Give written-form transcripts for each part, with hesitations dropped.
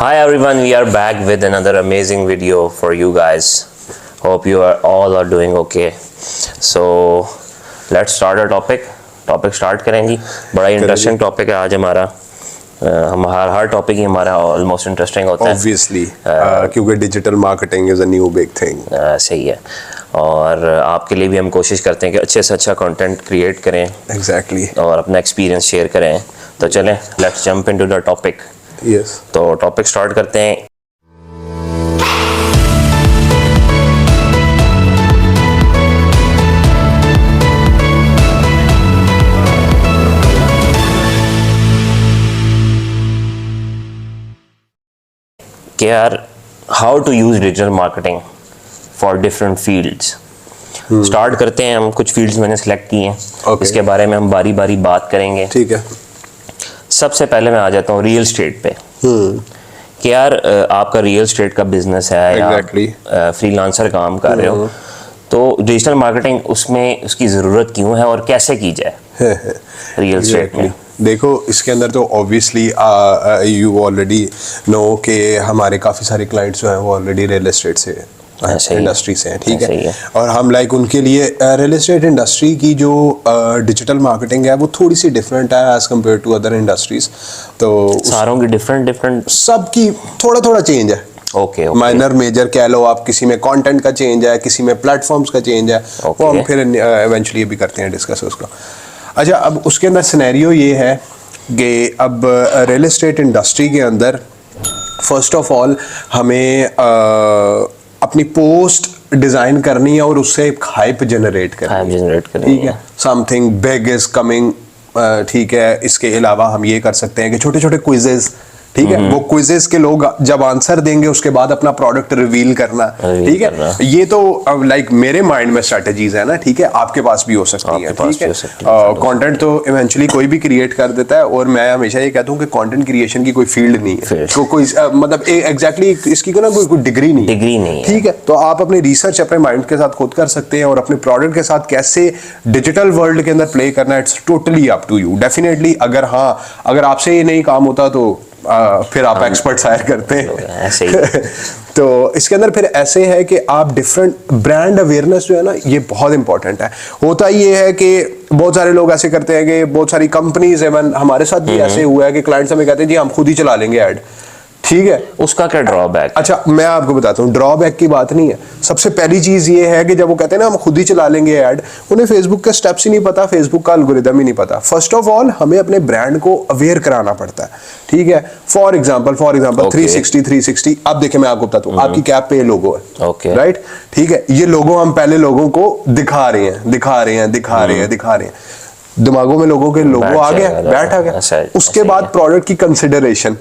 Hi everyone, we are back with another amazing video for you guys. Hope you are all doing okay. So let's start our topic. Topic start करेंगे. बड़ा interesting topic है आज हमारा. हम हर topic ही हमारा almost interesting होता है obviously क्योंकि digital marketing is a new big thing. सही है. और आपके लिए भी हम कोशिश करते हैं कि अच्छे से अच्छा कंटेंट क्रिएट करें. एग्जैक्टली. और अपना एक्सपीरियंस शेयर करें. तो चलें, let's jump into the topic. Yes. तो टॉपिक स्टार्ट करते हैं. कि यार how to use digital marketing for different fields. Start करते हैं. हम कुछ फील्ड्स मैंने सेलेक्ट किए हैं. इसके बारे में हम बारी बारी बात करेंगे. ठीक है. सबसे पहले मैं आ जाता हूँ रियल स्टेट पे. कि यार आपका रियल स्टेट का बिजनेस है या फ्रीलांसर काम कर रहे हो, तो डिजिटल मार्केटिंग उसमें उसकी ज़रूरत क्यों है और कैसे की जाए रियल स्टेट में. देखो, इसके अंदर तो ऑब्वियसली यू ऑलरेडी नो कि हमारे काफ़ी सारे क्लाइंट्स जो हैं वो ऑलरेडी रियल एस्टेट से इंडस्ट्री से हैं. ठीक है. और हम उनके लिए रियल एस्टेट इंडस्ट्री की जो डिजिटल मार्केटिंग है वो थोड़ी सी डिफरेंट है as compare to other industries. तो सारों की डिफरेंट सबकी थोड़ा चेंज है. ओके. माइनर मेजर कह लो आप. किसी में कंटेंट का चेंज है, किसी में प्लेटफॉर्म्स का चेंज है. वो हम फिर इवेंचुअली भी करते हैं डिस्कस उसको. अच्छा, अब उसके अंदर सिनेरियो ये है कि अब रियल एस्टेट इंडस्ट्री के अंदर फर्स्ट ऑफ ऑल हमें अपनी पोस्ट डिज़ाइन करनी है और उससे एक हाइप जनरेट करनी है. ठीक है. Something big is coming. ठीक है. इसके अलावा हम ये कर सकते हैं कि छोटे छोटे क्विजेज. ठीक है. वो क्विजेस के लोग जब आंसर देंगे उसके बाद अपना प्रोडक्ट रिवील करना. ठीक है. ये तो लाइक मेरे माइंड में स्ट्रेटजीज है ना. ठीक है. आपके पास भी हो सकती है. ठीक है. कंटेंट तो इवेंचुअली कोई भी क्रिएट कर देता है और मैं हमेशा ये कहता हूँ कि कंटेंट क्रिएशन की कोई फील्ड नहीं है. तो कोई मतलब एग्जैक्टली इसकी ना कोई डिग्री नहीं है. ठीक है. तो आप अपनी रिसर्च अपने माइंड के साथ खुद कर सकते हैं और अपने प्रोडक्ट के साथ कैसे डिजिटल वर्ल्ड के अंदर प्ले करना है, it's totally up to you. Definitely अगर आपसे ये नहीं काम होता तो फिर आप एक्सपर्ट्स हायर करते हैं. ऐसे ही. तो इसके अंदर फिर ऐसे है कि आप डिफरेंट ब्रांड अवेयरनेस जो है ना, ये बहुत इंपॉर्टेंट है. होता ये है कि बहुत सारे लोग ऐसे करते हैं कि बहुत सारी कंपनीज, इवन हमारे साथ भी ऐसे हुआ है कि क्लाइंट्स हमें कहते हैं जी हम खुद ही चला लेंगे ऐड. ठीक है. उसका क्या ड्रॉबैक? अच्छा, मैं आपको बताता हूँ. ड्रॉबैक की बात नहीं है. सबसे पहली चीज ये है कि जब वो कहते हैं ना हम खुद ही चला लेंगे ऐड, उन्हें फेसबुक के स्टेप्स ही नहीं पता, फेसबुक का एल्गोरिदम ही नहीं पता. फर्स्ट ऑफ ऑल हमें अपने ब्रांड को अवेयर कराना पड़ता है. ठीक है. For example 360. अब देखिए, मैं आपको बताता हूँ. आपकी कैप पे ये लोगो है. ओके. राइट. ठीक है. ये लोगो हम पहले लोगों को दिखा रहे हैं. दिमागों में लोगों के लोगो आ गया, बैठ आ गया. उसके बाद प्रोडक्ट की कंसिडरेशन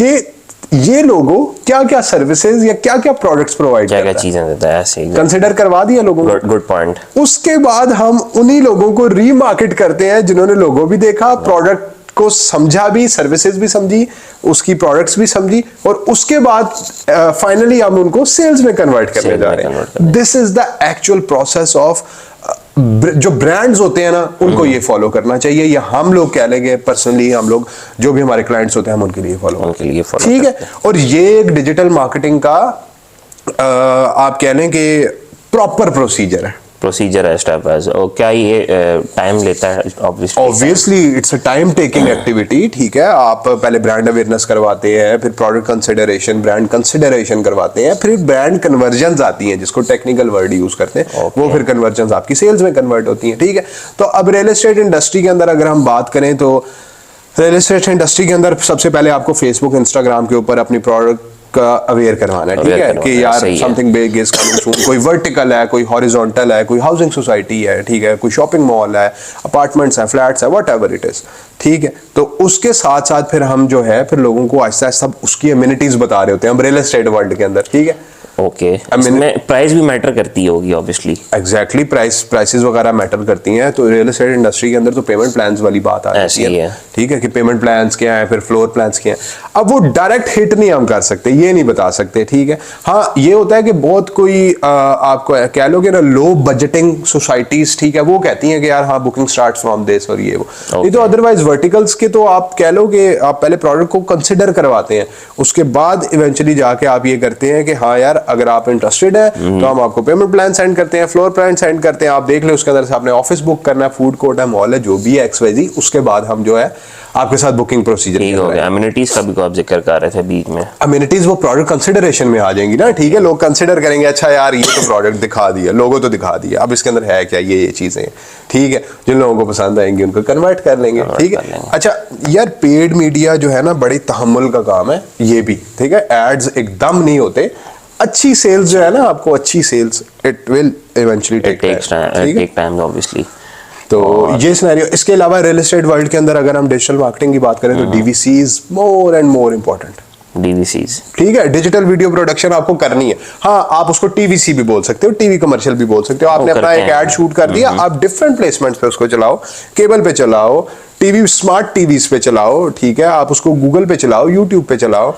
कि ये लोगो क्या क्या सर्विसेज या क्या क्या प्रोडक्ट्स प्रोवाइड करता है, क्या चीजें देता है, ऐसे कंसिडर करवा दिया लोगों को. Good point. उसके बाद हम उन्हीं लोगों को रीमार्केट करते हैं जिन्होंने लोगो भी देखा, प्रोडक्ट को समझा भी, सर्विसेज भी समझी, उसकी प्रोडक्ट्स भी समझी, और उसके बाद फाइनली हम उनको सेल्स में कन्वर्ट करने जा रहे हैं. This is the actual process of जो ब्रांड्स होते हैं ना, उनको ये फॉलो करना चाहिए. या हम लोग कह लेंगे पर्सनली, हम लोग जो भी हमारे क्लाइंट्स होते हैं हम उनके लिए फॉलो. ठीक है. और ये एक डिजिटल मार्केटिंग का आप कह लें कि प्रॉपर प्रोसीजर है स्टेप वाइज. और क्या ये टाइम लेता है? Obviously it's a time taking activity. ठीक है. आप पहले ब्रांड अवेयरनेस करवाते हैं, फिर प्रोडक्ट कंसिडरेशन, ब्रांड कंसिडरेशन करवाते हैं, फिर ब्रांड कन्वर्जन्स आती हैं जिसको टेक्निकल वर्ड यूज करते हैं. वो फिर कन्वर्जन्स आपकी सेल्स में कन्वर्ट होती हैं. ठीक है. तो अब रियल एस्टेट इंडस्ट्री के अंदर अगर हम बात करें तो रियल एस्टेट इंडस्ट्री के अंदर सबसे पहले आपको फेसबुक, इंस्टाग्राम के ऊपर अपनी प्रोडक्ट का अवेयर करवाना है. ठीक है. कि यार something big is coming soon. कोई वर्टिकल है, कोई हॉरिजॉन्टल है, कोई हाउसिंग सोसाइटी है. ठीक है. कोई शॉपिंग मॉल है, अपार्टमेंट्स है, फ्लैट्स है, व्हाटएवर इट इज. ठीक है. तो उसके साथ साथ फिर हम जो है फिर लोगों को आहिस्ता आहिस्ता उसकी एमिनिटीज बता रहे होते हैं हम रियल एस्टेट वर्ल्ड के अंदर. ठीक है. ओके, इसमें प्राइस भी मैटर करती होगी ऑब्वियसली। एग्जैक्टली, प्राइसेस वगैरह मैटर करती हैं। तो रियल एस्टेट इंडस्ट्री के अंदर तो पेमेंट प्लान्स वाली बात आ जाती है, ठीक है, कि पेमेंट प्लान्स क्या है, फिर फ्लोर प्लान्स क्या है। अब वो डायरेक्ट हिट नहीं हम कर सकते, ये नहीं बता सकते, ठीक है। हाँ, ये होता है कि बहुत कोई आपको कह लो कि ना लो बजटिंग सोसाइटीज, ठीक है, वो कहती हैं कि यार हाँ बुकिंग स्टार्ट फ्रॉम दिस और ये वो। नहीं तो अदरवाइज वर्टिकल्स के तो आप कह लो कि आप पहले प्रोडक्ट को कंसिडर करवाते हैं, उसके बाद इवेंचुअली जाके आप ये करते हैं कि हाँ यार अगर आप इंटरेस्टेड है तो हम आपको पेमेंट प्लान सेंड करते हैं, फ्लोर प्लान सेंड करते हैं, आप देख ले, उसके अंदर से आपने ऑफिस बुक करना है, फूड कोर्ट है, मॉल है, जो भी है XYZ, उसके बाद हम जो है आपके साथ बुकिंग प्रोसीजर ठीक हो गया। अम्यूनिटीज का भी आप जिक्र कर रहे थे बीच में। अम्यूनिटीज वो प्रोडक्ट कंसिडरेशन में आ जाएंगी ना, ठीक है, लोग कंसिडर करेंगे, अच्छा यार ये तो प्रोडक्ट दिखा दिया, लोगों तो दिखा दिया, अब इसके अंदर है क्या, ये चीजें, ठीक है, जिन लोगों को पसंद आएंगी उनको कन्वर्ट कर लेंगे, ठीक है। अच्छा यार, पेड मीडिया जो है ना बड़ी तहम्मुल का काम है ये भी, ठीक है, एड्स एकदम नहीं होते। अच्छी सेल्स जो है ना, आपको अच्छी sales it will eventually take time obviously. तो ये सिनेरियो। इसके अलावा रियल एस्टेट वर्ल्ड के अंदर अगर हम डिजिटल मार्केटिंग की बात करें तो DVCs more and more important. DVCs, ठीक है, डिजिटल वीडियो प्रोडक्शन आपको करनी है। हाँ, आप उसको TVC भी बोल सकते हो, टीवी कमर्शियल भी बोल सकते हो। आपने अपना एक ऐड शूट कर दिया, आप डिफरेंट प्लेसमेंट्स पे उसको चलाओ, केबल पे चलाओ, टीवी स्मार्ट टीवीज पे चलाओ, ठीक है, आप उसको गूगल पे चलाओ, यूट्यूब पे चलाओ,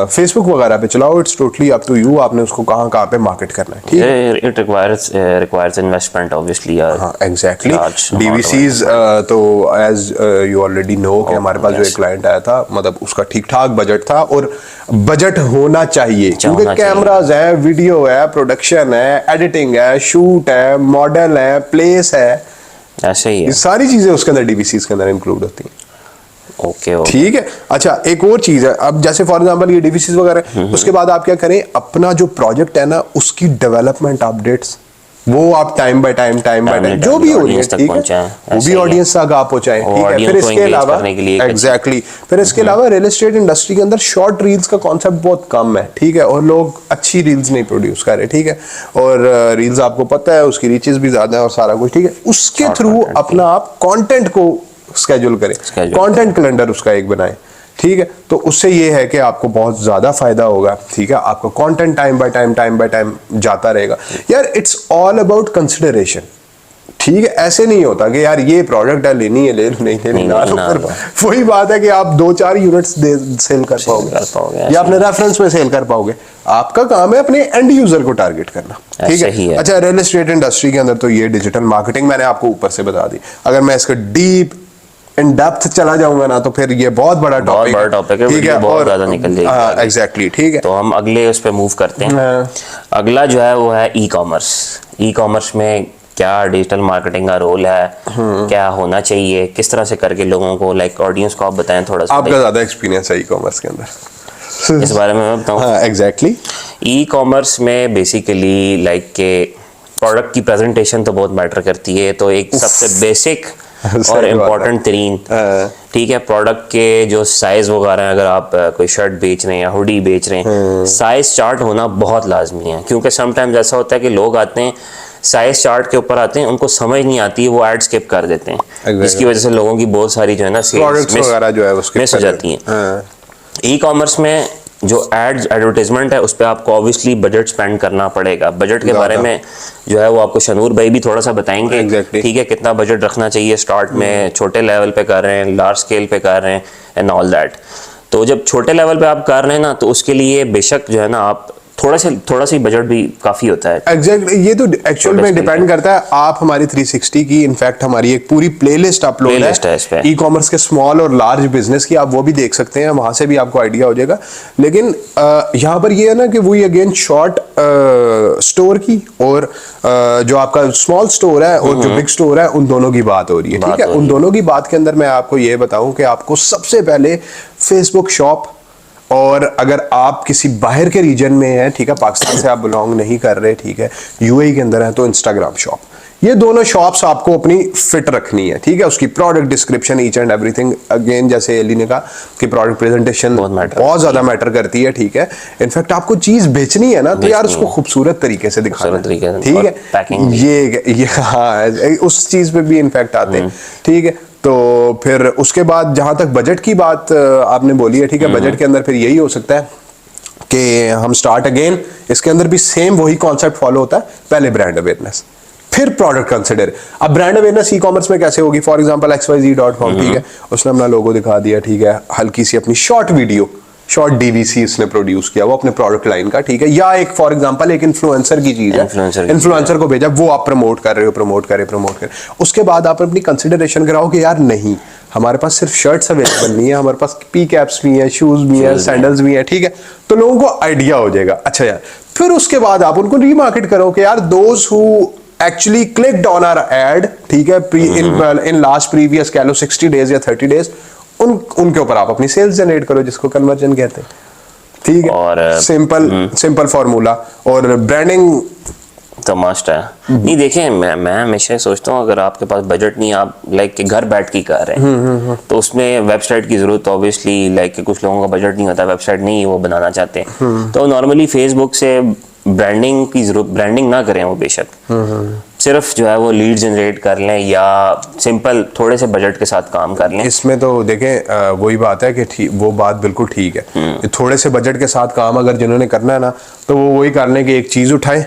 फेसबुक वगैरह पे चलाओ, it's totally up to you, आपने उसको कहाँ कहाँ पे मार्केट करना है, ठीक है। It requires investment obviously. हाँ एग्जैक्टली। DVCs तो एज यू ऑलरेडी नो कि हमारे पास जो एक क्लाइंट आया था, मतलब उसका ठीक ठाक बजट था, और बजट होना चाहिए क्योंकि कैमराज है, वीडियो है, प्रोडक्शन है, एडिटिंग है, शूट है, मॉडल है, प्लेस है, ऐसे ही है, सारी चीजें उसके अंदर DVCs के अंदर इंक्लूड होती हैं। ओके, ठीक है। अच्छा, एक और चीज है, अब जैसे फॉर एग्जांपल ये DVCs वगैरह, उसके बाद आप क्या करें, अपना जो प्रोजेक्ट है ना उसकी डेवलपमेट अपडेट्स वो आप टाइम बाय टाइम जो भी हो रही है, ठीक है, वो भी ऑडियंस तक आप पहुंचाएं, ठीक है। फिर इसके अलावा एग्जैक्टली, फिर इसके अलावा रियल एस्टेट इंडस्ट्री के अंदर शॉर्ट रील्स का कॉन्सेप्ट बहुत कम है, ठीक है, और लोग अच्छी रील्स नहीं प्रोड्यूस कर रहे, ठीक है, और रील्स आपको पता है उसकी रीचेस भी ज्यादा है और सारा कुछ, ठीक है। उसके थ्रू अपना आप कंटेंट को स्केड्यूल करें, कंटेंट कैलेंडर उसका एक बनाएं, ठीक है। तो उससे ये है कि आपको बहुत ज्यादा फायदा होगा, ठीक है, आपका कंटेंट टाइम बाय टाइम जाता रहेगा। यार इट्स ऑल अबाउट कंसिडरेशन, ठीक है। ऐसे नहीं होता कि यार ये प्रोडक्ट है, लेनी है ले लो, नहीं लेनी ना लो। वही बात है कि आप 2-4 यूनिट्स सेल कर पाओगे या अपने रेफरेंस में सेल कर पाओगे। आपका काम है अपने एंड यूजर को टारगेट करना, ठीक है। अच्छा, रियल एस्टेट इंडस्ट्री के अंदर तो ये डिजिटल मार्केटिंग मैंने आपको ऊपर से बता दी। अगर मैं इसका डीप इन डेप्थ चला जाऊंगा ना तो फिर ये बहुत बड़ा टॉपिक है, ठीक है, बहुत ज्यादा निकल जाएगी। हाँ एग्जैक्टली, ठीक है। तो हम अगले उस पे मूव करते हैं। अगला जो है वो है ई-कॉमर्स। ई-कॉमर्स में क्या डिजिटल मार्केटिंग का रोल है, क्या होना चाहिए, किस तरह से करके लोगों को, लाइक ऑडियंस को आप बताएं थोड़ा सा। आपका ज्यादा एक्सपीरियंस है ई-कॉमर्स के अंदर, इस बारे में मैं बताऊं। हाँ एग्जैक्टली। ई-कॉमर्स में बेसिकली लाइक के प्रोडक्ट की प्रेजेंटेशन तो बहुत मैटर करती है। तो एक सबसे बेसिक और इम्पोर्टेंट तरीन, ठीक है, प्रोडक्ट के जो साइज वगैरह हैं, अगर आप कोई शर्ट बेच रहे हैं या हुडी बेच रहे हैं, साइज चार्ट होना बहुत लाजमी है। क्योंकि समटाइम्स ऐसा होता है कि लोग आते हैं, साइज चार्ट के ऊपर आते हैं, उनको समझ नहीं आती है, वो ऐड स्किप कर देते हैं, जिसकी वजह से लोगों की बहुत सारी जो है ना सेल्स मिस हो जाती हैं। ई-कॉमर्स में जो एडवर्टाइजमेंट है उस पर आपको ऑब्वियसली बजट स्पेंड करना पड़ेगा। बजट के बारे में जो है वो आपको शनूर भाई भी थोड़ा सा बताएंगे, ठीक है, कितना बजट रखना चाहिए स्टार्ट में, छोटे लेवल पे कर रहे हैं, लार्ज स्केल पे कर रहे हैं एंड ऑल दैट। तो जब छोटे लेवल पे आप कर रहे हैं ना, तो उसके लिए बेशक जो है ना आप थोड़ा सा बजट भी काफी होता है। एग्जैक्टली, ये तो एक्चुअल में डिपेंड करता है। आप हमारी 360 की इनफैक्ट हमारी एक पूरी प्लेलिस्ट अपलोड है ई कॉमर्स के स्मॉल और लार्ज बिजनेस की, आप वो भी देख सकते हैं, वहां से भी आपको आइडिया हो जाएगा। लेकिन यहाँ पर ये है ना कि वही अगेन शॉर्ट स्टोर की और जो आपका स्मॉल स्टोर है और जो बिग स्टोर है, उन दोनों की बात हो रही है, ठीक है। उन दोनों की बात के अंदर मैं आपको ये बताऊं कि आपको सबसे पहले फेसबुक शॉप, और अगर आप किसी बाहर के रीजन में हैं, ठीक है, पाकिस्तान से आप बिलोंग नहीं कर रहे, ठीक है, यूएई के अंदर है, तो इंस्टाग्राम शॉप, ये दोनों शॉप्स आपको अपनी फिट रखनी है, ठीक है। उसकी product description each and everything, again जैसे एली ने कहा कि प्रोडक्ट प्रेजेंटेशन बहुत ज्यादा मैटर करती है, ठीक है। इनफैक्ट आपको चीज बेचनी है ना, तो यार उसको खूबसूरत तरीके से दिखाना, ठीक है, ये हाँ उस चीज पे भी इनफैक्ट आते हैं, ठीक है। तो फिर उसके बाद जहां तक बजट की बात आपने बोली है, ठीक है, बजट के अंदर फिर यही हो सकता है कि कि हम स्टार्ट अगेन, इसके अंदर भी सेम वही कॉन्सेप्ट फॉलो होता है, पहले ब्रांड अवेयरनेस फिर प्रोडक्ट कंसिडर। अब ब्रांड अवेयरनेस ई कॉमर्स में कैसे होगी, फॉर एग्जांपल xyz.com, ठीक है, उसने अपना लोगो दिखा दिया, ठीक है, हल्की सी अपनी शॉर्ट वीडियो, शॉर्ट डीवीसी उसने प्रोड्यूस किया वो अपने प्रोडक्ट लाइन का, ठीक है, या एक फॉर एग्जांपल एक इन्फ्लुएंसर की चीज है, इन्फ्लुएंसर को भेजा, वो आप प्रमोट कर रहे हो, प्रमोट करे, उसके बाद आप अपनी कंसिडरेशन कराओ कि यार नहीं, हमारे पास सिर्फ शर्ट्स अवेलेबल नहीं है, हमारे पास पी कैप्स भी हैं, शूज भी हैं, सैंडल्स भी हैं, ठीक है, तो लोगों को आइडिया हो जाएगा, अच्छा यार, फिर उसके बाद आप उनको रीमार्केट करो कि यार those who actually clicked on our ad, ठीक है, इन लास्ट प्रीवियस कह लो 60 डेज या 30 डेज, उनके ऊपर आप अपनी सेल्स जनरेट करो, जिसको कन्वर्जन कहते हैं, ठीक है, और सिंपल फॉर्मूला। और ब्रांडिंग तो मस्ट है। नहीं देखें, मैं हमेशा सोचता हूँ अगर आपके पास बजट नहीं, आप लाइक के घर बैठ के कर रहे हैं तो उसमें वेबसाइट की जरूरत, ऑब्वियसली लाइक के कुछ लोगों का बजट नहीं होता, वेबसाइट नहीं वो बनाना चाहते, तो नॉर्मली फेसबुक से ब्रांडिंग की जरूरत, ब्रांडिंग ना करें वो बेशक, सिर्फ जो है वो लीड जनरेट कर लें या सिंपल थोड़े से बजट के साथ काम कर लें। इसमें तो देखें वही बात है कि वो बात बिल्कुल ठीक है, थोड़े से बजट के साथ काम अगर जिन्होंने करना है ना, तो वो वही कर लें कि एक चीज उठाएं,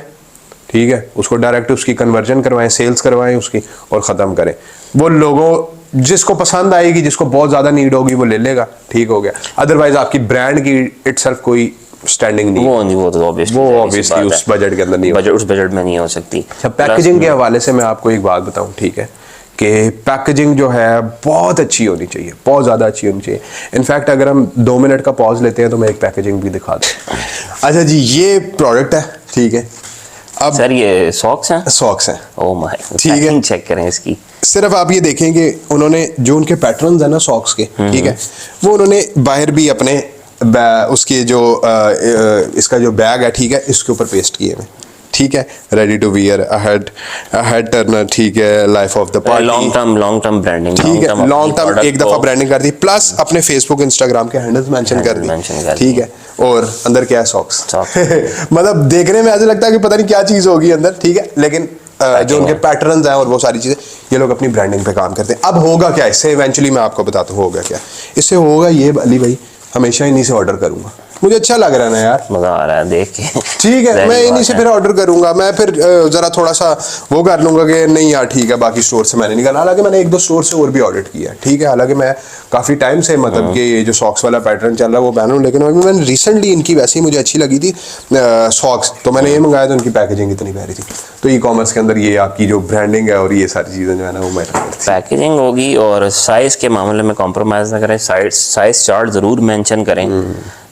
ठीक है, उसको डायरेक्ट उसकी कन्वर्जन करवाएं, सेल्स करवाएं उसकी, और ख़त्म करें। वो लोगों जिसको पसंद आएगी, जिसको बहुत ज़्यादा नीड होगी वो ले लेगा, ठीक हो गया, अदरवाइज आपकी ब्रांड की इटसेल्फ कोई स्टैंडिंग नहीं, वो तो ऑब्वियसली उस बजट के अंदर नहीं, उस बजट में नहीं हो सकती। पैकेजिंग के हवाले से मैं आपको एक बात बताऊं, ठीक है, कि पैकेजिंग जो है बहुत अच्छी होनी चाहिए, बहुत ज़्यादा अच्छी होनी चाहिए। इनफैक्ट अगर हम 2 मिनट का पॉज लेते हैं तो मैं एक पैकेजिंग भी दिखा दूँ। अच्छा जी, ये प्रोडक्ट है, ठीक है, अब सर ये सॉक्स हैं, सॉक्स हैं, ओह माय, ठीक है, चेक करें इसकी, सिर्फ आप ये देखें कि उन्होंने जो उनके पैटर्न्स है ना सॉक्स के, ठीक है, वो उन्होंने बाहर भी अपने उसके जो इसका जो बैग है, ठीक है, इसके ऊपर पेस्ट किए हुए, ठीक है, ready to wear, head turner, ठीक है, life of the party, long term branding, ठीक है, लॉन्ग टर्म एक दफा ब्रांडिंग कर दी, प्लस अपने फेसबुक इंस्टाग्राम के हैंडल्स मेंशन कर दी, ठीक है, और अंदर क्या है, सॉक्स मतलब देखने में ऐसा लगता है कि पता नहीं क्या चीज होगी अंदर, ठीक है, लेकिन जो उनके पैटर्न्स हैं और वो सारी चीजें, ये लोग अपनी ब्रांडिंग पे काम करते हैं। अब होगा क्या इससे, इवेंचुअली मैं आपको बताता हूँ होगा क्या इससे, होगा ये अली भाई, हमेशा इन्हीं से ऑर्डर करूंगा, मुझे अच्छा लग रहा है ना यार, मजा आ रहा है देख के, ठीक है, मैं इन्हीं से फिर ऑर्डर करूंगा, मैं फिर जरा थोड़ा सा वो कर लूंगा कि नहीं यार ठीक है, बाकी स्टोर से मैंने निकाला, हालांकि मैंने 1-2 स्टोर से और भी ऑर्डर किया, ठीक है, हालांकि मैं काफी टाइम से मतलब कि ये जो सॉक्स वाला पैटर्न चल रहा है वो पहनूं, लेकिन अभी मैंने रिसेंटली इनकी वैसे ही मुझे अच्छी लगी थी सॉक्स, तो मैंने ये मंगाया, तो उनकी पैकेजिंग इतनी प्यारी थी। तो ई कॉमर्स के अंदर ये आपकी जो ब्रांडिंग है और ये सारी चीजें जो है ना वो मैटर करती है। पैकेजिंग होगी और साइज के मामले में कॉम्प्रोमाइज ना करें, साइज चार्ट जरूर मेंशन करें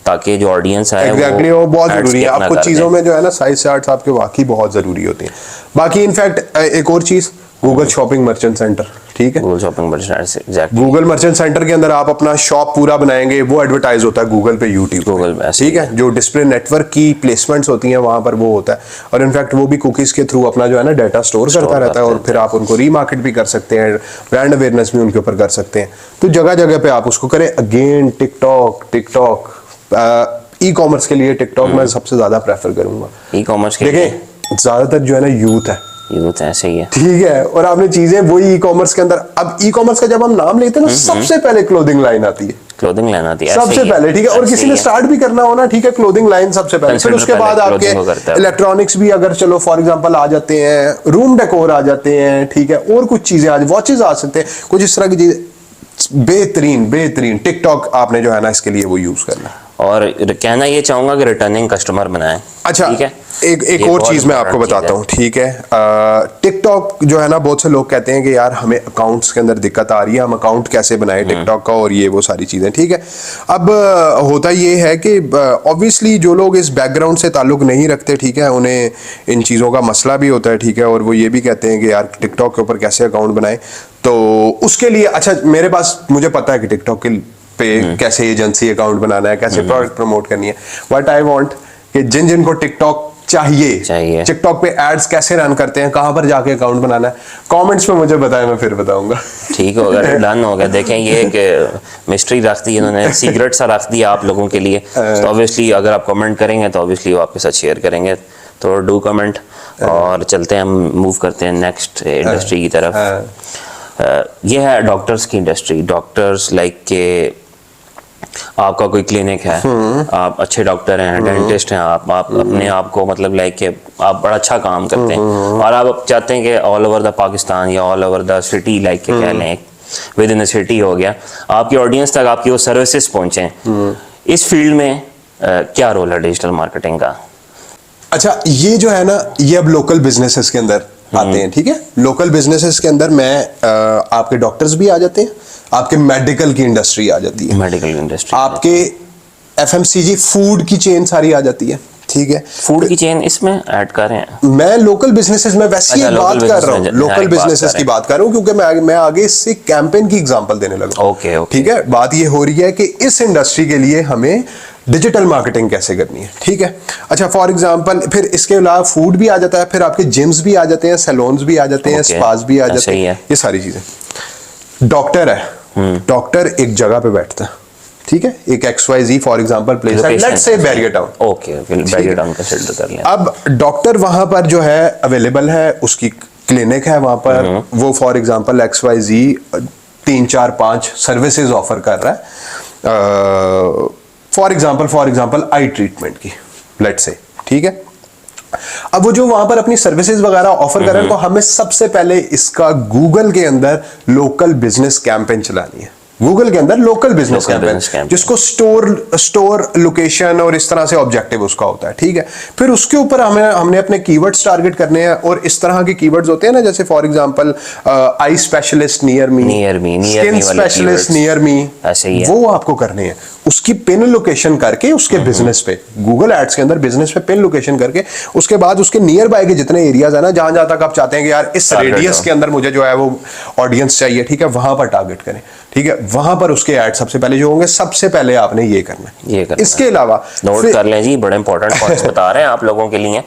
ताकि जो ऑडियंस है एग्जैक्टली वो बहुत जरूरी है। आप कुछ चीजों में जो है ना साइज चार्ट्स आपके वाकई बहुत जरूरी होते हैं। बाकी इनफैक्ट एक और चीज, गूगल शॉपिंग मर्चेंट सेंटर, ठीक है, Google shopping merchant exactly, Google merchant centre के अंदर आप अपना शॉप पूरा बनाएंगे, वो एडवर्टाइज होता है गूगल पे, यूट्यूब गूगल पे, ठीक है, जो डिस्प्ले नेटवर्क की प्लेसमेंट्स होती हैं वहां पर वो होता है, और इनफैक्ट वो भी कुकीज के थ्रू अपना जो है ना डाटा स्टोर करता रहता है, और फिर आप उनको रीमार्केट भी कर सकते हैं, ब्रांड अवेयरनेस भी उनके ऊपर कर सकते हैं। तो जगह जगह पे आप उसको करें। अगेन टिकटॉक ई कॉमर्स के लिए टिकटॉक मैं सबसे ज्यादा प्रेफर करूंगा। ई कॉमर्स के देखिए ज्यादातर जो है ना यूथ ऐसे ही है, ठीक है, और आपने चीजें वही ई कॉमर्स के अंदर, अब ई कॉमर्स का जब हम नाम लेते हैं ना सबसे पहले क्लोथिंग लाइन आती है, क्लोथिंग लाइन आती है सबसे पहले, ठीक है, और किसी ने स्टार्ट भी करना हो ना, ठीक है, क्लोथिंग लाइन सबसे पहले, फिर उसके बाद आपके इलेक्ट्रॉनिक्स भी अगर चलो फॉर एग्जांपल आ जाते हैं, रूम डेकोर आ जाते हैं, ठीक है, और कुछ चीजें आज वॉचेस आ सकते हैं, कुछ इस तरह की चीजें, बेहतरीन टिकटॉक आपने जो है ना इसके लिए वो यूज करना। और कहना ये चाहूंगा कि रिटर्निंग कस्टमर बनाएं। अच्छा, ठीक है, एक और चीज मैं आपको बताता हूँ, ठीक है, टिकटॉक जो है ना बहुत से लोग कहते हैं कि यार हमें अकाउंट्स के अंदर दिक्कत आ रही है, हम अकाउंट कैसे बनाए टिकटॉक का, और ये वो सारी चीजें, ठीक है। अब होता ये है कि ऑब्वियसली जो लोग इस बैकग्राउंड से ताल्लुक नहीं रखते, ठीक है, उन्हें इन चीज़ों का मसला भी होता है, ठीक है, और वो ये भी कहते हैं कि यार टिकटॉक के ऊपर कैसे अकाउंट बनाए। तो उसके लिए अच्छा मेरे पास, मुझे पता है कि टिकटॉक के पे कैसे एजेंसी अकाउंट बनाना है, कैसे प्रोडक्ट प्रमोट करनी है, बट आई वांट कि जिनको टिकटॉक चाहिए टिकटॉक पे एड्स कैसे रन करते हैं, कहां पर जाके अकाउंट बनाना है, कमेंट्स में मुझे बताएं, मैं फिर बताऊंगा। ठीक हो गया, डन हो गया। देखें ये एक मिस्ट्री रख दी इन्होंने, सीक्रेट सा रख दिया आप लोगों के लिए। तो ऑब्वियसली अगर आप कमेंट करेंगे तो ऑब्वियसली वो आपके साथ शेयर करेंगे, तो डू कमेंट। और चलते हैं, हम मूव करते हैं नेक्स्ट इंडस्ट्री की तरफ। ये है डॉक्टर्स की इंडस्ट्री। डॉक्टर्स लाइक के आपका कोई क्लिनिक है, आप अच्छे डॉक्टर हैं, डेंटिस्ट हैं, आप अपने आप को मतलब लाइक के आप बड़ा अच्छा काम करते हैं और आप चाहते हैं कि ऑल ओवर द पाकिस्तान या all over the city like के कह लें, विद इन द सिटी हो गया, आपकी ऑडियंस तक आपकी वो सर्विसेज पहुंचे। इस फील्ड में क्या रोल है डिजिटल मार्केटिंग का? अच्छा, ये जो है ना, ये अब लोकल बिजनेसेस के अंदर आते हैं, ठीक है। लोकल बिजनेसेस के अंदर मैं आपके डॉक्टर्स भी आ जाते हैं, आपके मेडिकल की इंडस्ट्री आ जाती है, मेडिकल इंडस्ट्री, आपके एफएमसीजी फूड की चेन सारी आ जाती है, ठीक है। फूड की चेन इसमें ऐड कर रहे हैं। मैं लोकल बिजनेसेस में वैसे ही बात कर रहा हूँ, लोकल बिजनेसेस की बात कर रहा हूँ, क्योंकि मैं आगे इससे कैंपेन की एग्जांपल देने लगा। ओके, ठीक है। बात ये हो रही है कि इस इंडस्ट्री के लिए हमें डिजिटल मार्केटिंग कैसे करनी है, ठीक है। अच्छा, फॉर एग्जांपल फिर इसके अलावा फूड भी आ जाता है, फिर आपके जिम्स भी आ जाते हैं, सैलून्स भी आ जाते हैं, स्पास भी आ जाते हैं, ये सारी चीजें। डॉक्टर है, डॉक्टर एक जगह पे बैठता है, ठीक है, एक XYZ फॉर एग्जांपल प्लेस है, let's say barrier town. Okay, barrier town consider कर लें। अब डॉक्टर वहां पर जो है अवेलेबल है, उसकी क्लिनिक है वहां पर, वो for example XYZ 3 4 5 services offer कर रहा है, फॉर एग्जांपल आई ट्रीटमेंट की, लेट्स से, ठीक है। अब वो जो वहां पर अपनी सर्विसेज वगैरह ऑफर कर रहे हैं, तो हमें सबसे पहले इसका गूगल के अंदर लोकल बिजनेस कैंपेन चलानी है। गूगल के अंदर लोकल बिजनेस कैंपेन, जिसको स्टोर लोकेशन और इस तरह से ऑब्जेक्टिव उसका होता है, ठीक है। फिर उसके ऊपर हमने अपने कीवर्ड्स टारगेट करने हैं, और इस तरह के कीवर्ड्स होते हैं ना, जैसे for example eye specialist near me, skin specialist near me, ऐसे ही है, वो आपको करने हैं। उसकी पिन लोकेशन करके उसके बिजनेस पे, गूगल एड्स के अंदर बिजनेस पे पिन लोकेशन करके, उसके बाद उसके नियर बाय के जितने एरियाज है ना, जहां जहां तक आप चाहते हैं कि यार इस रेडियस के अंदर मुझे जो है वो ऑडियंस चाहिए, ठीक है, वहां पर टारगेट करें, ठीक है। वहां पर उसके ऐड सबसे पहले जो होंगे, सबसे पहले आपने ये करना है। इसके अलावा नोट कर लें जी, बड़े इंपॉर्टेंट पॉइंट्स बता रहे हैं आप लोगों के लिए।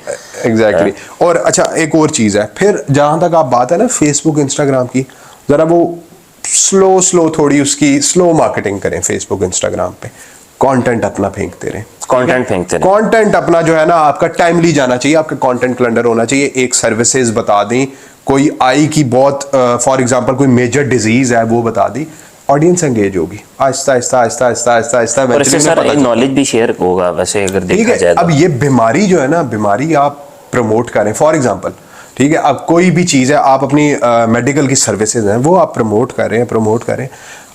एग्जैक्टली। और अच्छा, एक और चीज है, फिर जहां तक आप बात है ना फेसबुक इंस्टाग्राम की, जरा वो स्लो थोड़ी उसकी स्लो मार्केटिंग करें फेसबुक इंस्टाग्राम पे, कंटेंट अपना फेंकते रहे, कंटेंट अपना जो है ना आपका टाइमली जाना चाहिए, आपका कंटेंट कैलेंडर होना चाहिए। एक सर्विसेज बता दें, कोई आई की बहुत फॉर एग्जांपल कोई मेजर डिजीज है वो बता दी, ऑडियंस एंगेज होगी, आहिस्ता आहिस्ता और इससे सर नॉलेज भी शेयर होगा वैसे अगर देखा जाए तो। अब ये बीमारी जो है ना, बीमारी आप प्रमोट करें फॉर एग्जांपल, ठीक है। अब कोई भी चीज़ है, आप अपनी मेडिकल की सर्विसेज हैं वो आप प्रमोट करें।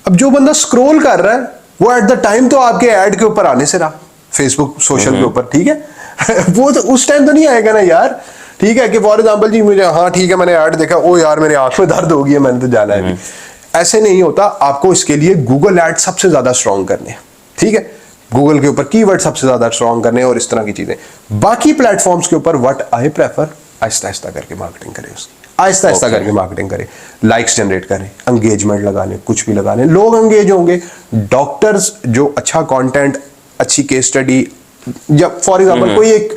अब जो बंदा स्क्रॉल कर रहा है वो एट द टाइम तो आपके ऐड के ऊपर आने से रहा, फेसबुक सोशल के ऊपर, ठीक है। वो तो उस टाइम तो नहीं आएगा ना यार, ठीक है, कि फॉर एग्जांपल जी मुझे, हाँ ठीक है, मैंने ऐड देखा, ओ यार मेरे आंख में दर्द हो गई है, मैंने तो जाना है। ऐसे नहीं होता, आपको इसके लिए गूगल ऐड सबसे ज्यादा स्ट्रॉन्ग करने, ठीक है, गूगल के ऊपर कीवर्ड सबसे ज्यादा स्ट्रॉन्ग करने और इस तरह की चीजें। बाकी प्लेटफॉर्म्स के ऊपर व्हाट आई प्रेफर, आहिस्ता करके मार्केटिंग करें उसकी, आहिस्ता करके मार्केटिंग करें, लाइक्स जनरेट करें, एंगेजमेंट लगा लें, कुछ भी लगा लें, लोग एंगेज होंगे। डॉक्टर्स जो अच्छा कंटेंट, अच्छी केस स्टडी, जब फॉर एग्जांपल कोई एक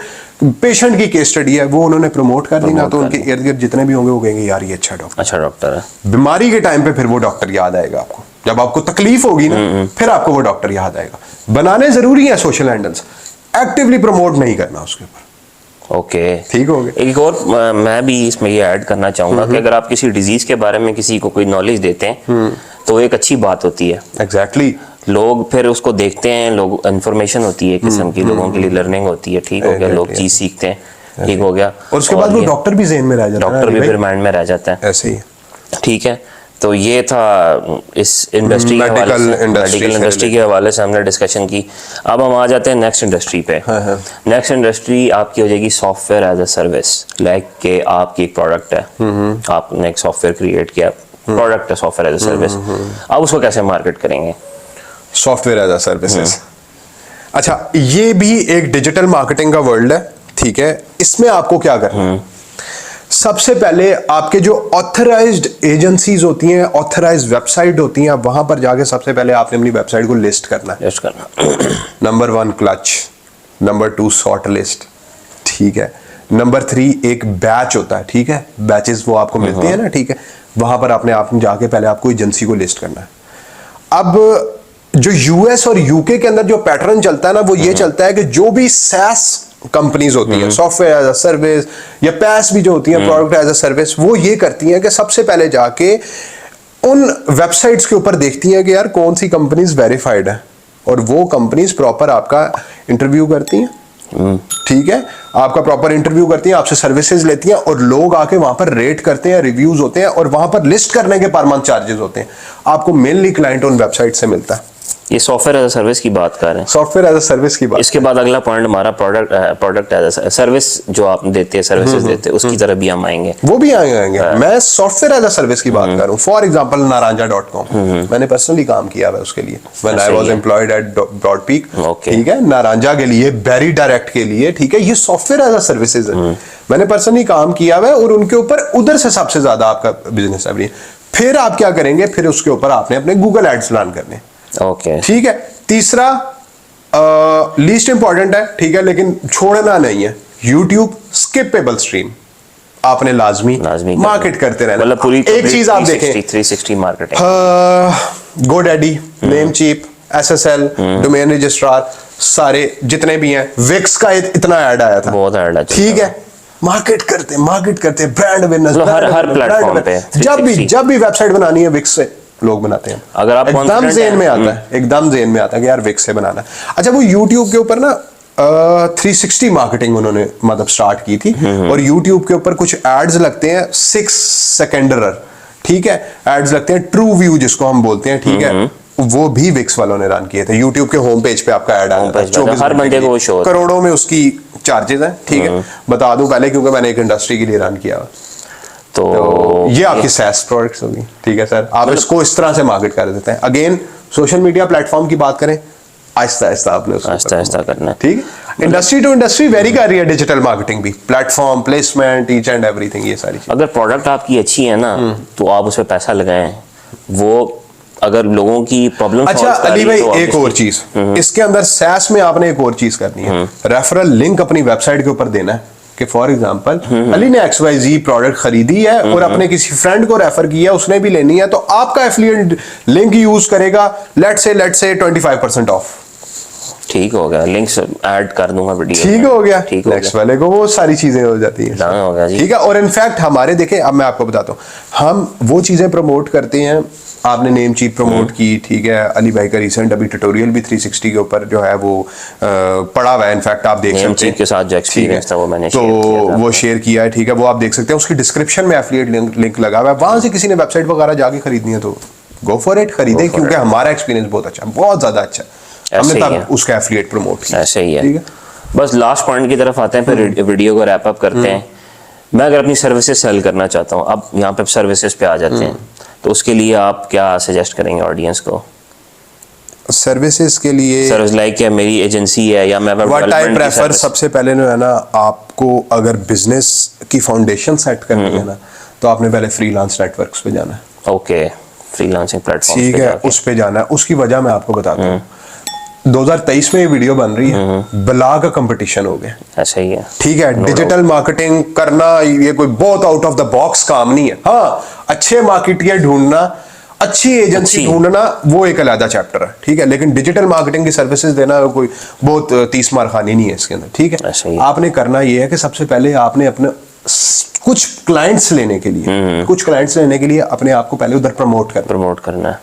पेशेंट की केस स्टडी है वो उन्होंने प्रमोट कर दी ना, तो उनके इर्द गिर्द जितने भी होंगे वो कहेंगे यार ये अच्छा डॉक्टर है। बीमारी के टाइम पे फिर वो डॉक्टर याद आएगा आपको, जब आपको तकलीफ होगी ना फिर आपको वो डॉक्टर याद आएगा। बनाने जरूरी है सोशल हैंडल्स, एक्टिवली प्रमोट नहीं करना उसके ऊपर। ओके, ठीक हो गया। एक और मैं भी इसमें ये ऐड करना चाहूंगा कि अगर आप किसी डिजीज के बारे में किसी को कोई नॉलेज देते हैं तो एक अच्छी बात होती है। एग्जैक्टली। लोग फिर उसको देखते हैं, लोग इन्फॉर्मेशन होती है किस्म की, लोगों के लिए लर्निंग होती है, ठीक हो गया, लोग चीज सीखते हैं, ठीक हो गया, और उसके बाद वो डॉक्टर भी ज़हन में रह जाता है, डॉक्टर भी फिर माइंड में रह जाता है, ऐसे ही, ठीक है। तो ये था इस इंडस्ट्री मेडिकल इंडस्ट्री के हवाले से हमने डिस्कशन की। अब हम आ जाते हैं नेक्स्ट इंडस्ट्री पे। नेक्स्ट इंडस्ट्री आपकी हो जाएगी software as a service, like के आपकी एक प्रोडक्ट है, आपने एक सॉफ्टवेयर क्रिएट किया, प्रोडक्ट है सॉफ्टवेयर एज अ सर्विस, आप उसको कैसे मार्केट करेंगे? Software as a services. अच्छा, ये भी एक डिजिटल मार्केटिंग का वर्ल्ड है, ठीक है। इसमें आपको क्या करना है, सबसे पहले आपके जो ऑथराइज्ड एजेंसीज होती हैं, ऑथराइज्ड वेबसाइट होती हैं, वहां पर जाके सबसे पहले आपने अपनी वेबसाइट को लिस्ट करना है। Number 1 clutch, number 2 short list, ठीक है। नंबर 3 एक बैच होता है, ठीक है, बैचेस वो आपको मिलते हैं ना, ठीक है, वहां पर आपने जाके पहले आपको एजेंसी को लिस्ट करना है। अब जो यूएस और यूके के अंदर जो पैटर्न चलता है ना, वो ये चलता है कि जो भी SaaS कंपनीज होती हैं, सॉफ्टवेयर एज अ सर्विस, या पैस भी जो होती हैं, प्रोडक्ट एज अ सर्विस, वो ये करती हैं कि सबसे पहले जाके उन वेबसाइट्स के ऊपर देखती हैं कि यार कौन सी कंपनीज वेरीफाइड है, और वो कंपनीज प्रॉपर आपका इंटरव्यू करती हैं, ठीक है, आपका प्रॉपर इंटरव्यू करती हैं, आपसे सर्विसेज लेती हैं और लोग आके वहां पर रेट करते हैं, रिव्यूज होते हैं और वहां पर लिस्ट करने के पर मंथ चार्जेस होते हैं। आपको मेनली क्लाइंट उन वेबसाइट से मिलता है। ये सॉफ्टवेयर एज अ सर्विस की बात कर रहे हैं। सॉफ्टवेयर एज अ सर्विस की बात। इसके बाद अगला पॉइंट हमारा प्रोडक्ट एज अ सर्विस जो आप देते हैं, सर्विसेज देते हैं, उसकी तरफ भी हम आएंगे। वो भी आएंगे। मैं सॉफ्टवेयर एज अ सर्विस की बात कर रहा हूँ। फॉर एग्जांपल naranja.com, मैंने पर्सनली काम किया है उसके लिए when I was employed at Broadpeak, ठीक है, नारांजा के लिए, बेरी डायरेक्ट के लिए, ठीक है, ये सॉफ्टवेयर एज अ सर्विसेज है। मैंने पर्सनली काम किया हुआ है और उनके ऊपर उधर से सबसे ज्यादा आपका बिजनेस है। फिर आप क्या करेंगे, फिर उसके ऊपर आपने अपने गूगल एड्स रन करने, ओके, ठीक है। तीसरा लीस्ट इंपॉर्टेंट है, ठीक है, लेकिन छोड़ना नहीं है, यूट्यूब स्किपेबल स्ट्रीम आपने लाजमी मार्केट करते रहना। मतलब पूरी एक चीज आप देखें, 360 marketing, GoDaddy, Namecheap, SSL, domain registrar, सारे जितने भी हैं, विक्स का इतना ऐड आया था, बहुत ऐड आया, ठीक है। मार्केट करते ब्रांड अवेयरनेस, हर प्लेटफॉर्म पे जब भी वेबसाइट बनानी है विक्स से लोग बनाते हैं। अगर आप एकदम ज़हन में आता है, एकदम ज़हन में आता है कि यार विक्स से बनाना है। अच्छा, वो YouTube के ऊपर ना 360 मार्केटिंग उन्होंने मतलब स्टार्ट की थी और YouTube के ऊपर कुछ एड्स लगते हैं 6 सेकेंडर, ठीक है, एड्स लगते हैं ट्रू व्यू जिसको हम बोलते हैं, ठीक है, वो भी विक्स वालों ने रन किए थे। यूट्यूब के होम पेज पे आपका ऐड आता है, हर बंदे को शो, करोड़ों में उसकी चार्जेस हैं, ठीक है, बता दूं पहले क्योंकि मैंने एक इंडस्ट्री के लिए रन किया। तो ये आपकी SaaS प्रोडक्ट्स होगी, ठीक है सर, आप इसको इस तरह से मार्केट कर देते हैं। अगेन सोशल मीडिया प्लेटफॉर्म की बात करें, आहिस्ता आहिस्ता आपने आहिस्ता करना है, ठीक है। इंडस्ट्री टू इंडस्ट्री वेरी कर रही है डिजिटल मार्केटिंग भी, platform, placement, each and everything, ये सारी चीजें। अगर प्रोडक्ट आपकी अच्छी है ना तो आप उस पर पैसा लगाएं, वो अगर लोगों की प्रॉब्लम। अच्छा अली भाई, एक और चीज इसके अंदर SaaS में आपने एक और चीज करनी है, रेफरल लिंक अपनी वेबसाइट के ऊपर देना है कि फॉर एग्जांपल अली ने XYZ प्रोडक्ट खरीदी है और अपने किसी फ्रेंड को रेफर किया, उसने भी लेनी है, तो आपका एफिलिएट लिंक यूज करेगा, लेट्स से 25% ऑफ। ठीक हो गया, लिंक्स ऐड कर दूंगा वीडियो, ठीक हो गया, ठीक हो नेक्स्ट वाले को वो सारी चीजें हो जाती हैं, हो गया जी, ठीक है। और इनफैक्ट हमारे देखें, अब मैं आपको बताता हूँ, हम वो चीजें प्रमोट करते हैं, आपने नेमचीप प्रमोट की, ठीक है, अली भाई का रिसेंट अभी ट्यूटोरियल भी 360 के ऊपर जो है वो पड़ा हुआ है, इनफैक्ट आप देख सकते हैं, के साथ जो एक्सपीरियंस था वो मैंने तो वो शेयर किया है, ठीक है, वो आप देख सकते हैं, उसकी डिस्क्रिप्शन में एफिलिएट लिंक लगा हुआ है, वहां से किसी ने वेबसाइट वगैरह जाके खरीदनी है तो गो फॉर इट, खरीदे, क्योंकि हमारा एक्सपीरियंस बहुत अच्छा है, बहुत ज्यादा अच्छा है, हमने तब उसका एफिलिएट प्रमोट किया। ऐसे ही है, ठीक है। बस लास्ट पॉइंट की तरफ आते हैं, फिर वीडियो को रैप अप करते हैं। मैं अगर अपनी सर्विसेज सेल करना चाहता हूँ, अब यहाँ पे सर्विसेज पे आ जाते हैं, तो उसके लिए आप क्या सजेस्ट करेंगे ऑडियंस को? सर्विसेज के लिए सर्विस लाइक क्या मेरी एजेंसी है या मैं व्हाट आई प्रेफर, सबसे पहले जो है ना, आपको अगर बिजनेस की फाउंडेशन सेट करनी है ना, तो आपने पहले फ्रीलांस नेटवर्क्स पे जाना है। ओके, फ्रीलांसिंग प्लेटफॉर्म, ठीक है, उस पे जाना है। उसकी वजह मैं आपको बताता हूँ, 2023 में ये वीडियो बन रही है, बला का कंपटीशन हो गया, ऐसा ही है, ठीक है। डिजिटल मार्केटिंग करना ये कोई बहुत आउट ऑफ द बॉक्स काम नहीं है। हाँ, अच्छे मार्केटियर ढूंढना, अच्छी एजेंसी ढूंढना, वो एक अलग चैप्टर है, ठीक है, लेकिन डिजिटल मार्केटिंग की सर्विसेज देना कोई बहुत 30 मार खानी नहीं है इसके अंदर, ठीक है। आपने करना ये है कि सबसे पहले आपने अपने कुछ क्लाइंट्स लेने के लिए अपने आप को पहले उधर प्रमोट करना है,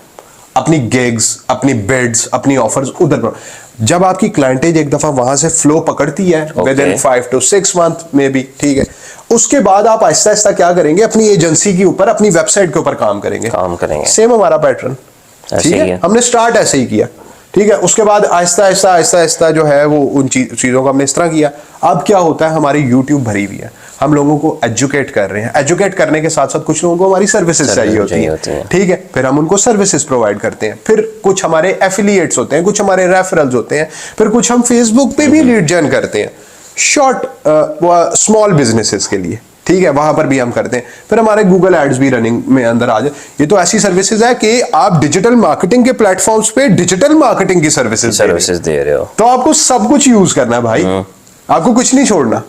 अपनी गिग्स, अपनी बिड्स, अपनी ऑफर्स उधर पर। जब आपकी क्लाइंटेज एक दफा वहां से फ्लो पकड़ती है विद इन 5 to 6 मंथ में भी, ठीक है, उसके बाद आप आहिस्ता आहिस्ता क्या करेंगे, अपनी एजेंसी के ऊपर, अपनी वेबसाइट के ऊपर काम करेंगे। सेम हमारा पैटर्न, ठीक है, हमने स्टार्ट ऐसे ही किया, ठीक है। उसके बाद आहिस्ता आहिस्ता जो है वो उन चीजों को हमने इस तरह किया। अब क्या होता है, हमारी यूट्यूब भरी हुई है, हम लोगों को एजुकेट कर रहे हैं, एजुकेट करने के साथ साथ कुछ लोगों को हमारी सर्विसेज चाहिए होती है, ठीक है, फिर हम उनको सर्विसेज प्रोवाइड करते हैं, फिर कुछ हमारे एफिलिएट्स होते हैं, कुछ हमारे रेफरल्स होते हैं, फिर कुछ हम फेसबुक पे भी लीड जन करते हैं, शॉर्ट स्मॉल बिजनेसेस के लिए, ठीक है, वहां पर भी हम करते हैं। फिर हमारे गूगल एड्स भी रनिंग में अंदर आ जाए। ये तो ऐसी सर्विसेज है कि आप डिजिटल मार्केटिंग के प्लेटफॉर्म्स पे डिजिटल मार्केटिंग की सर्विसेज दे रहे हो, तो आपको सब कुछ यूज करना है भाई, आपको कुछ नहीं छोड़ना,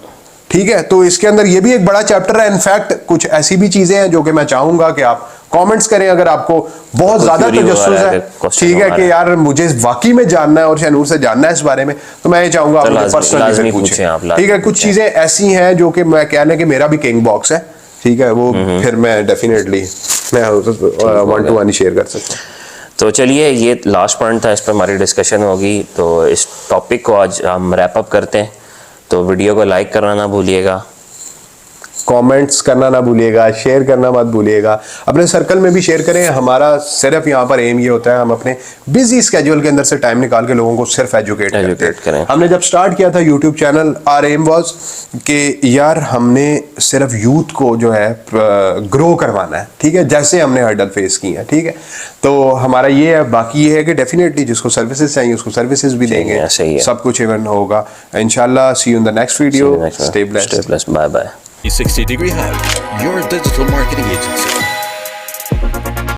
ठीक है। तो इसके अंदर ये भी एक बड़ा चैप्टर है। इनफैक्ट कुछ ऐसी भी चीजें हैं जो कि मैं चाहूंगा कि आप कमेंट्स करें, अगर आपको बहुत ज्यादा तजस्सुस है, ठीक है, कि यार मुझे वाकई में जानना है और शहनूर से जानना है इस बारे में, तो मैं ये चाहूंगा आप मुझे पर्सनली पूछें, ठीक है। कुछ चीजें ऐसी हैं जो कि मैं कह लें कि मेरा भी किंग बॉक्स है, ठीक है, वो फिर मैं डेफिनेटली मैं 1-to-1 शेयर कर सकता हूँ। तो चलिए, ये लास्ट पॉइंट था, इस पर हमारी डिस्कशन होगी। तो इस टॉपिक को आज हम रैप अप करते हैं। तो वीडियो को लाइक करना ना भूलिएगा, कमेंट्स करना ना भूलिएगा, शेयर करना मत भूलिएगा, अपने सर्कल में भी शेयर करें। हमारा सिर्फ यहाँ पर एम ये होता है, हम अपने बिजी स्केड्यूल के अंदर से टाइम निकाल के लोगों को सिर्फ एजुकेट करें। हमने जब स्टार्ट किया था YouTube channel, our aim was कि यार हमने सिर्फ यूथ को जो है ग्रो करवाना है, ठीक है, जैसे हमने हर्डल फेस की है, ठीक है। तो हमारा ये है, बाकी ये है कि डेफिनेटली जिसको सर्विसेज चाहिए उसको सर्विसेज भी देंगे, सब कुछ इवन होगा इंशाल्लाह। See you in the next video, stay blessed, bye bye. 360 Degree Hub, your digital marketing agency.